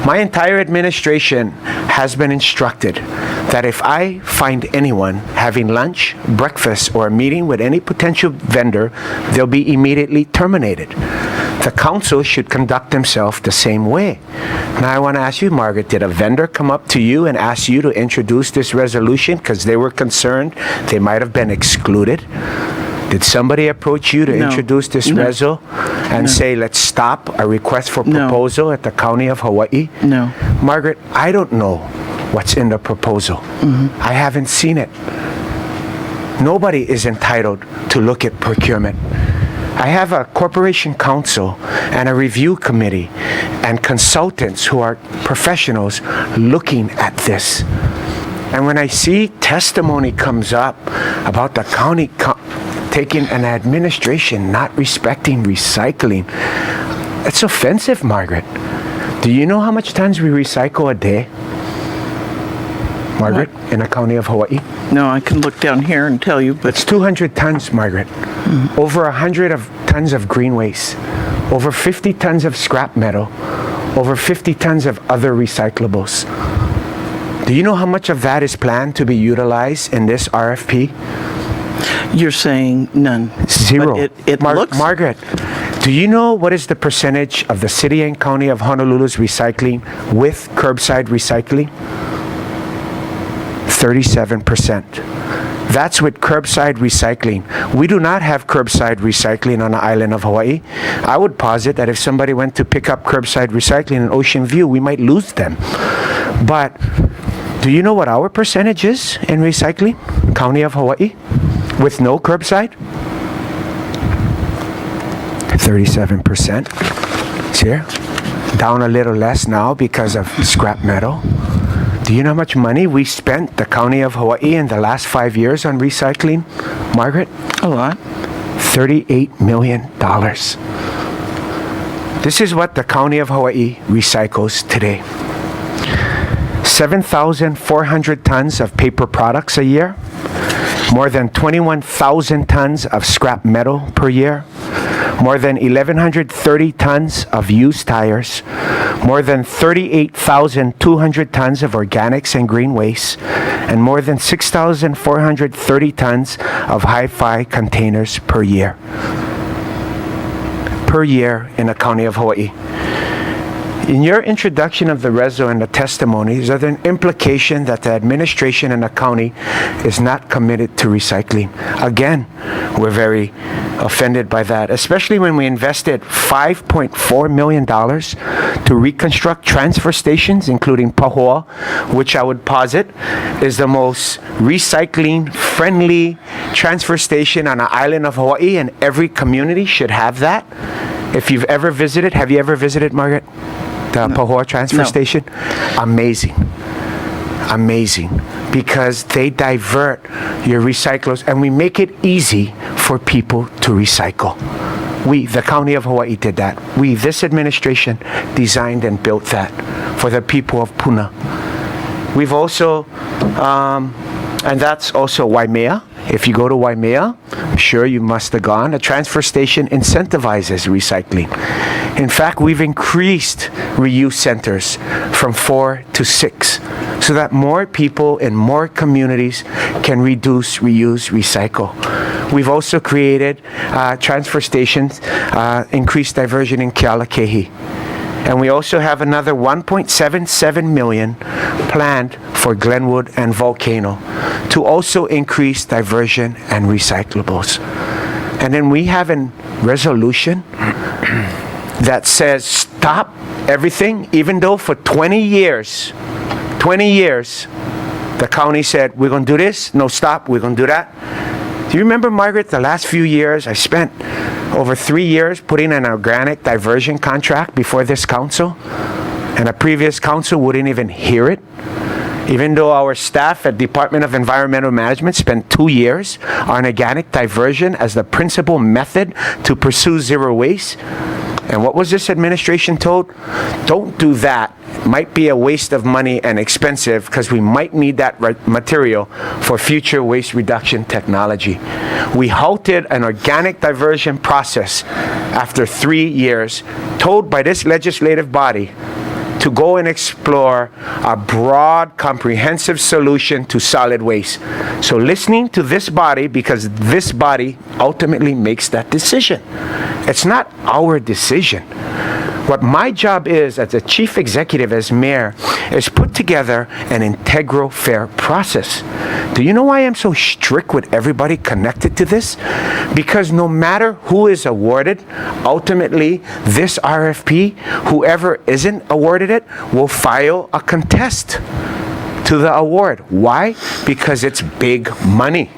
My entire administration has been instructed that if I find anyone having lunch, breakfast, or a meeting with any potential vendor, they'll be immediately terminated. The council should conduct themselves the same way. Now I want to ask you, Margaret, did a vendor come up to you and ask you to introduce this resolution because they were concerned they might have been excluded? Did somebody approach you to introduce this reso and say, let's stop a request for proposal at the County of Hawaii? No. Margaret, I don't know what's in the proposal. I haven't seen it. Nobody is entitled to look at procurement. I have a corporation council and a review committee and consultants who are professionals looking at this. And when I see testimony comes up about the county taking an administration not respecting recycling, it's offensive, Margaret. Do you know how much tons we recycle a day, Margaret, in the County of Hawaii? No, I can look down here and tell you, but It's 200 tons, Margaret. Over 100 tons of green waste, over 50 tons of scrap metal, over 50 tons of other recyclables. Do you know how much of that is planned to be utilized in this RFP? you're saying none. Zero. But it looks... Margaret, do you know what is the percentage of the city and county of Honolulu's recycling with curbside recycling? 37%. That's with curbside recycling. We do not have curbside recycling on the island of Hawaii. I would posit that if somebody went to pick up curbside recycling in Ocean View, we might lose them. But do you know what our percentage is in recycling, County of Hawaii, with no curbside? 37%. It's here. Down a little less now because of scrap metal. Do you know how much money we spent, the County of Hawaii, in the last 5 years on recycling, Margaret? A lot. $38 million. This is what the County of Hawaii recycles today. 7,400 tons of paper products a year, more than 21,000 tons of scrap metal per year, more than 1,130 tons of used tires, more than 38,200 tons of organics and green waste, and more than 6,430 tons of hi-fi containers per year. Per year in the County of Hawaii. In your introduction of the reso and the testimony, is there an implication that the administration and the county is not committed to recycling? Again, we're very offended by that, especially when we invested $5.4 million to reconstruct transfer stations, including Pahoa, which I would posit is the most recycling-friendly transfer station on the island of Hawaii, and every community should have that. If you've ever visited, have you ever visited, Margaret, the Pahoa transfer station? Amazing. amazing because they divert your recyclables and we make it easy for people to recycle. We, the County of Hawaii, did that. We, this administration, designed and built that for the people of Puna. We've also, and that's also Waimea. If you go to Waimea, I'm sure you must have gone, a transfer station incentivizes recycling. In fact, we've increased reuse centers from 4 to 6 so that more people in more communities can reduce, reuse, recycle. We've also created transfer stations, increased diversion in Kealakehi. And we also have another 1.77 million planned for Glenwood and Volcano to also increase diversion and recyclables. And then we have a resolution that says stop everything, even though for 20 years, the county said, we're going to do this, no stop, we're going to do that. Do you remember, Margaret, the last few years, I spent over 3 years putting an organic diversion contract before this council, and a previous council wouldn't even hear it. Even though our staff at Department of Environmental Management spent 2 years on organic diversion as the principal method to pursue zero waste. And what was this administration told? Don't do that. Might be a waste of money and expensive because we might need that material for future waste reduction technology. We halted an organic diversion process after 3 years, told by this legislative body to go and explore a broad, comprehensive solution to solid waste. So listening to this body, because this body ultimately makes that decision. It's not our decision. What my job is as a chief executive, as mayor, is put together an integral, fair process. Do you know why I'm so strict with everybody connected to this? Because no matter who is awarded, ultimately, this RFP, whoever isn't awarded it, will file a contest to the award. Why? Because it's big money.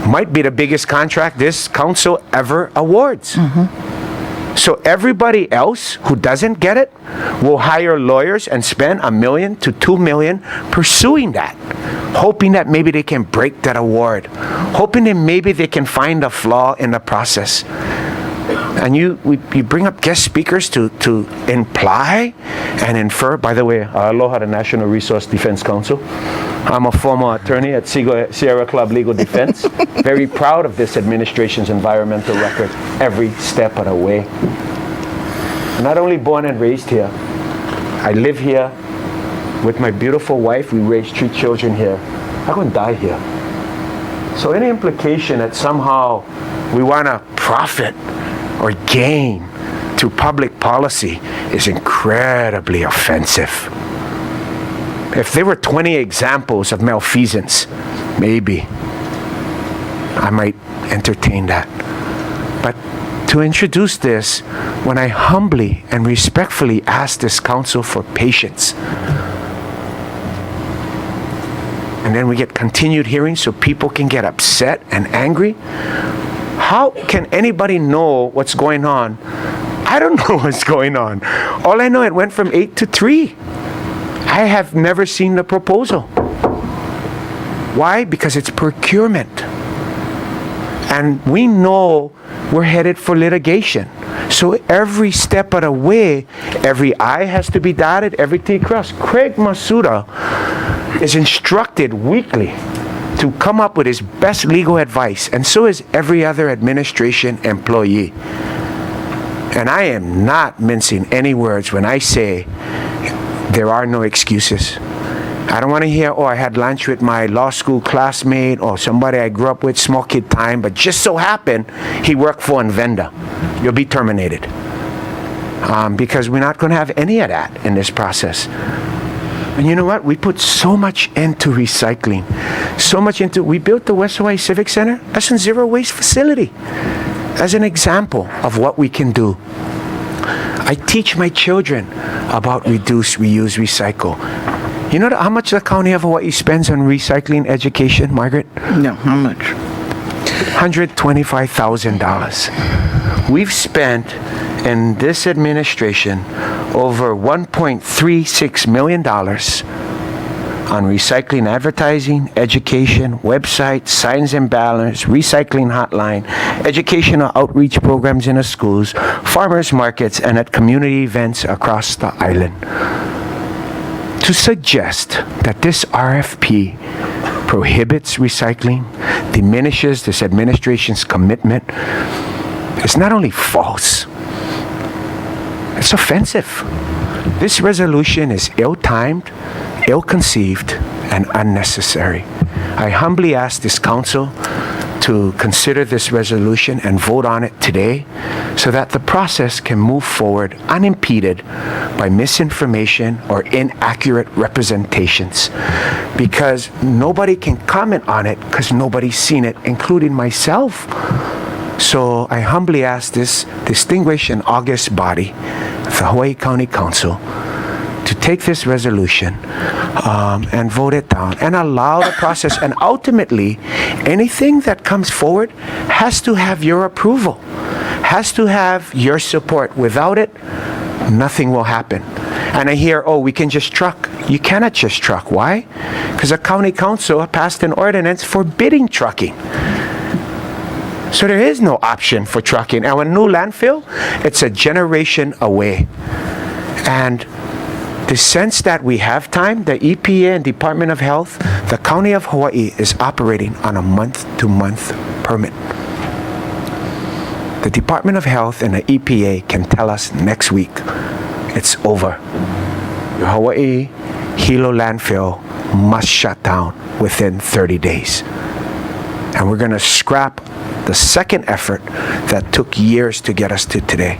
Might be the biggest contract this council ever awards. So everybody else who doesn't get it will hire lawyers and spend $1 million to $2 million pursuing that, hoping that maybe they can break that award, hoping that maybe they can find a flaw in the process. And you bring up guest speakers to imply and infer. By the way, aloha to National Resource Defense Council. I'm a former attorney at Sierra Club Legal Defense. Very proud of this administration's environmental record every step of the way. I'm not only born and raised here, I live here with my beautiful wife. We raised 3 children here. I'm going to die here. So any implication that somehow we want to profit or gain through public policy is incredibly offensive. If there were 20 examples of malfeasance, maybe I might entertain that. But to introduce this, when I humbly and respectfully ask this council for patience, and then we get continued hearings so people can get upset and angry, how can anybody know what's going on? I don't know what's going on. All I know, it went from 8 to 3. I have never seen the proposal. Why? Because it's procurement. And we know we're headed for litigation. So every step of the way, every I has to be dotted, every T crossed. Craig Masuda is instructed weekly to come up with his best legal advice, and so is every other administration employee. And I am not mincing any words when I say there are no excuses. I don't want to hear, oh, I had lunch with my law school classmate or somebody I grew up with, small kid time, but just so happened he worked for a vendor. You'll be terminated. Because we're not going to have any of that in this process. And you know what? We put so much into recycling, we built the West Hawaii Civic Center. That's a zero waste facility. As an example of what we can do. I teach my children about reduce, reuse, recycle. You know how much the County of Hawaii spends on recycling education, Margaret? No, how much? $125,000. We've spent in this administration over $1.36 million on recycling advertising, education, websites, signs and banners, recycling hotline, educational outreach programs in the schools, farmers markets, and at community events across the island. To suggest that this RFP prohibits recycling, diminishes this administration's commitment, is not only false, it's offensive. This resolution is ill-timed, ill-conceived, and unnecessary. I humbly ask this council to consider this resolution and vote on it today so that the process can move forward unimpeded by misinformation or inaccurate representations, because nobody can comment on it because nobody's seen it, including myself. So I humbly ask this distinguished and august body, the Hawaii County Council, to take this resolution and vote it down and allow the process. And ultimately, anything that comes forward has to have your approval, has to have your support. Without it, nothing will happen. And I hear, oh, we can just truck. You cannot just truck. Why? Because the county council passed an ordinance forbidding trucking. So there is no option for trucking. And when new landfill, it's a generation away. And the sense that we have time, the EPA and Department of Health, the County of Hawaii is operating on a month-to-month permit. The Department of Health and the EPA can tell us next week, it's over. Your Hawaii Hilo landfill must shut down within 30 days. And we're going to scrap the second effort that took years to get us to today.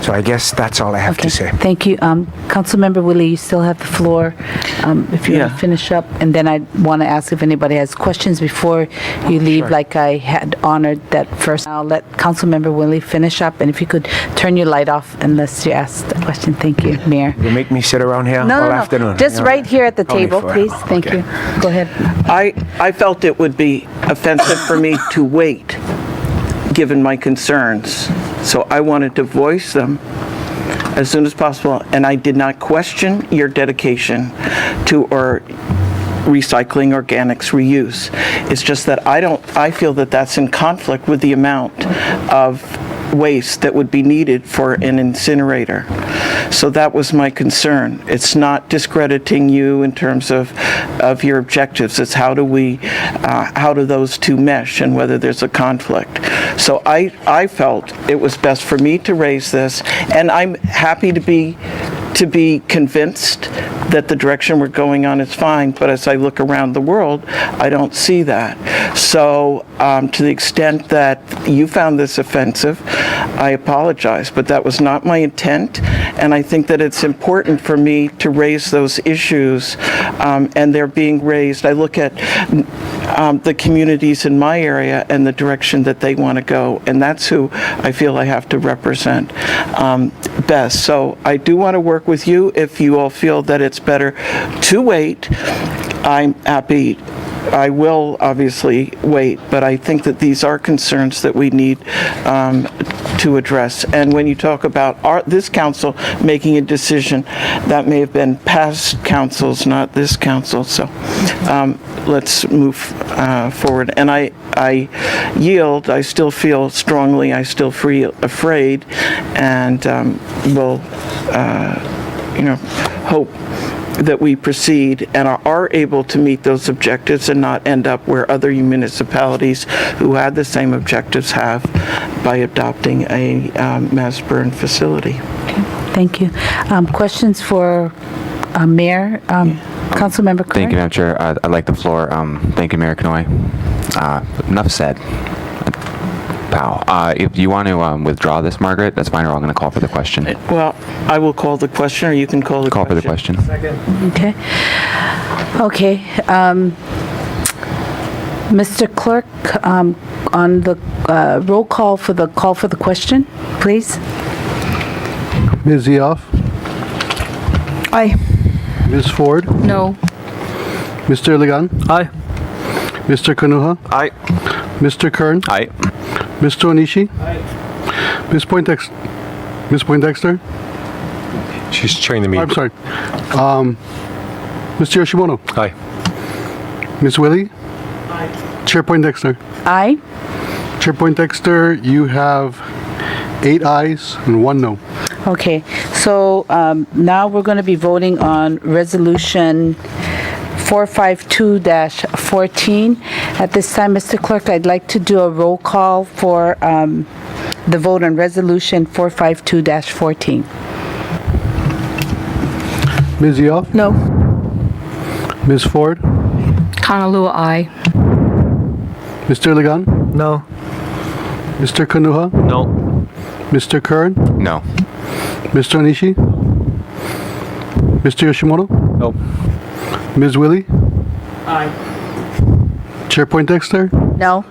So I guess that's all I have to say. Thank you. Councilmember Wille, you still have the floor if you want to finish up. And then I want to ask if anybody has questions before you leave, like I had honored that first. I'll let Councilmember Wille finish up. And if you could turn your light off unless you ask the question. Thank you, Mayor. You make me sit around here all afternoon. Just right here at the table, please. Thank you. Go ahead. I felt it would be offensive for me to wait, given my concerns. So I wanted to voice them as soon as possible, and I did not question your dedication to recycling, organics, reuse. It's just that I feel that that's in conflict with the amount of waste that would be needed for an incinerator. So that was my concern. It's not discrediting you in terms of your objectives. It's how do those two mesh and whether there's a conflict. So I felt it was best for me to raise this, and I'm happy to be convinced that the direction we're going on is fine, but as I look around the world, I don't see that. So to the extent that you found this offensive, I apologize, but that was not my intent, and I think that it's important for me to raise those issues, and they're being raised. I look at the communities in my area and the direction that they want to go, and that's who I feel I have to represent best. So I do want to work with you. If you all feel that it's better to wait, I'm happy. I will obviously wait, but I think that these are concerns that we need to address. And when you talk about this council making a decision, that may have been past councils, not this council. So let's move forward. And I yield. I still feel strongly. I still feel afraid, and will hope that we proceed and are able to meet those objectives and not end up where other municipalities who had the same objectives have by adopting a mass burn facility. Okay. Thank you. Questions for Mayor? Councilmember Kenoi? Thank you, Madam Chair. I'd like the floor. Thank you, Mayor Kenoi. Enough said. Pow. If you want to withdraw this, Margaret, that's fine, or I'm going to call for the question. Well, I will call the question, or you can call the question. Call for the question. Okay. Okay. Mr. Clerk, on the roll call for the question, please. Ms. Zioff? Aye. Ms. Ford? No. Mr. Ligan? Aye. Mr. Kanuha? Aye. Mr. Kern? Aye. Mr. Onishi? Ms. Poindexter? She's chairing the meeting. I'm sorry. Mr. Yoshimoto? Aye. Ms. Wille? Chairpoint Dexter? Aye. Chairpoint Dexter, you have 8 ayes and 1 no. Okay, so now we're going to be voting on Resolution 452-14. At this time, Mr. Clerk, I'd like to do a roll call for the vote on Resolution 452-14. Ms. Wille? No. Ms. Ford? Kanalua, aye. Mr. Ligon? No. Mr. Kanua? No. Mr. Kern? No. Mr. Onishi? Mr. Yoshimoto? No. Ms. Wille? Aye. Chairpoint Dexter? No?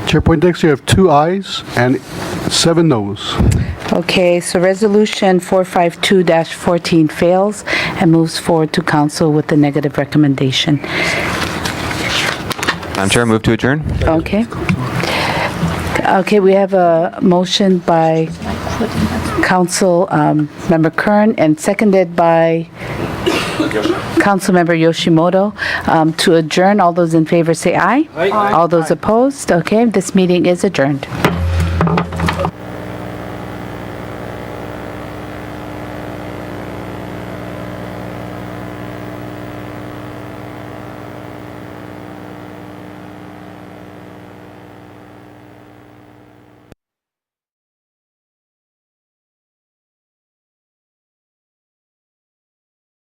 Chairpoint Dexter, you have 2 ayes and 7 noes. Okay, so Resolution 452-14 fails and moves forward to council with the negative recommendation. Madam Chair, move to adjourn. Okay. Okay, we have a motion by Councilmember Kern and seconded by Councilmember Yoshimoto to adjourn. All those in favor say aye. Aye. All those opposed? Okay, this meeting is adjourned.